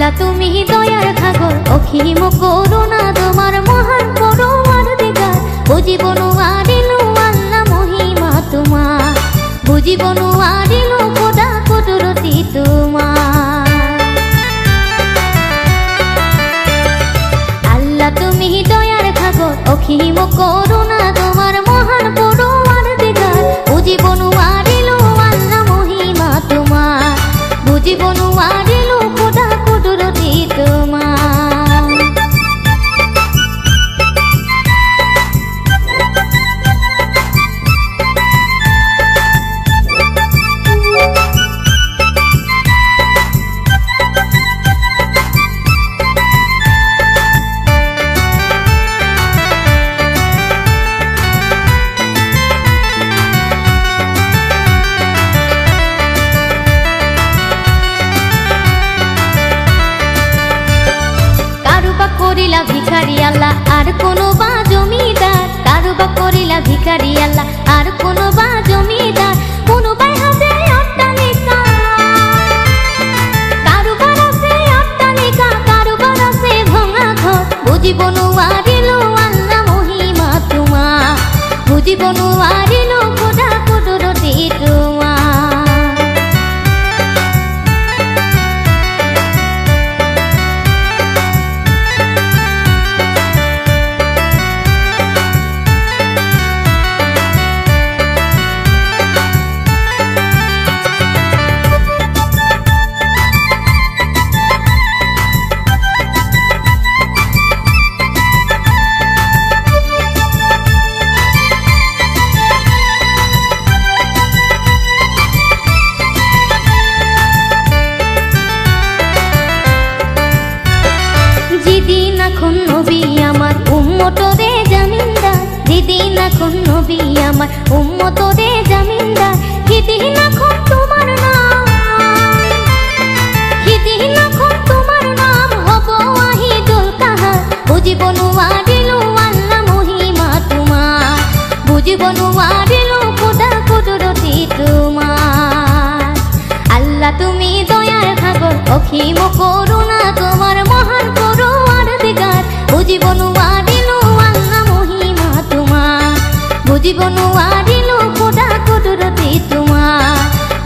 আল্লাহ তুমি দয়ার সাগর অসীম করুণা তোমার মহান পরওয়ারদিগার বুঝিব নোৱাৰিলো আল্লাহ মহিমা তোমার বুঝিব নোৱাৰিলো খোদা কুদরতি তোমার আল্লাহ তুমি দয়ার সাগর অসীম করুণা তোমার মহান পরওয়ারদিগার বুঝিব নোৱাৰিলো আল্লাহ মহিমা তোমার বুঝিব নোৱাৰিলো খোদা কুদরতি তোমার করিলা ভিখারি আল্লাহ আর কোনো বা জমিদার কারুবা করিলা ভিখারি আল্লাহ আর কোনো বা জমিদার কোনো বাই হাতে অট্টালিকা কারুবার আছে অট্টালিকা কারুবার আছে ভাঙা ঘর বুঝিব নোৱাৰিলো আল্লাহ মহিমা তোমার বুঝিব নোৱাৰিলো খোদা কুদরতি তোমার যেদিন এখন নবী আমার উম্মতরে জামিনদার যেদিন এখন নবী আমার উম্মতরে জামিনদার সেদিন এখন তোমার নাম সেদিন এখন তোমার নাম হব ওয়াহিদুল কাহার বুঝিব নোৱাৰিলো আল্লাহ মহিমা তোমার বুঝিব নোৱাৰিলো খোদা কুদরতি তোমার আল্লাহ তুমি দয়ার সাগর অসীম করুণা তোমার মহান পরওয়ারদিগার বুঝিব নোৱাৰিলো আল্লাহ মহিমা তোমার বুঝিব নোৱাৰিলো খোদা কুদরতি তোমার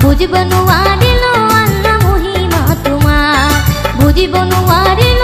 বুঝিব নোৱাৰিলো আল্লাহ মহিমা তোমার বুঝিব নোৱাৰিলো